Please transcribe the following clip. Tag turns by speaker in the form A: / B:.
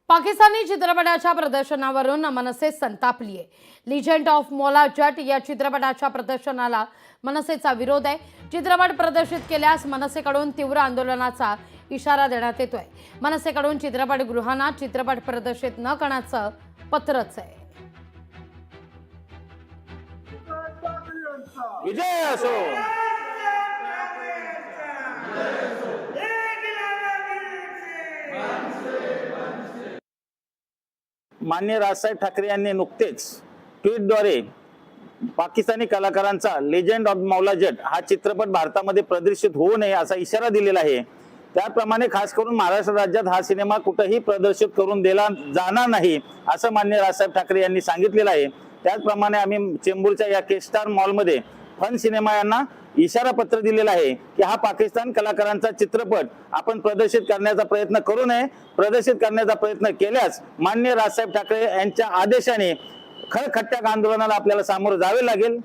A: पाकिस्तानी चित्रपटाच्या प्रदर्शनावरून मनसे संतापली आहे। Legend of Maula Jatt या चित्रपटाच्या प्रदर्शनाला मनसेचा विरोध आहे। चित्रपट प्रदर्शित केल्यास मनसेकडून तीव्र आंदोलनाचा इशारा देण्यात येतोय। मनसेकडून चित्रपटगृहांना चित्रपट प्रदर्शित न करण्याचं पत्रच आहे।
B: विजय असो। माननीय राजसाहेब ठाकरे यांनी नुकतेच ट्विटद्वारे पाकिस्तानी कलाकारांचा लेजंड ऑफ मौला जट हा चित्रपट भारतामध्ये प्रदर्शित होऊ नये असा इशारा दिलेला आहे। त्याप्रमाणे खास करून महाराष्ट्र राज्यात हा सिनेमा कुठेही प्रदर्शित करून दिला जाणार नाही असं माननीय राजसाहेब ठाकरे यांनी सांगितलेलं आहे। त्याचप्रमाणे आम्ही चेंबूरच्या या के स्टार मॉलमध्ये फन सिनेमा यांना इशारा पत्र दिलेला आहे की हा पाकिस्तान कलाकारांचा चित्रपट आपण प्रदर्शित करण्याचा प्रयत्न करू नये। प्रदर्शित करण्याचा प्रयत्न केल्यास माननीय राजसाहेब ठाकरे यांच्या आदेशाने खळखट्ट्या आंदोलनाला आपल्याला सामोरं जावे लागेल।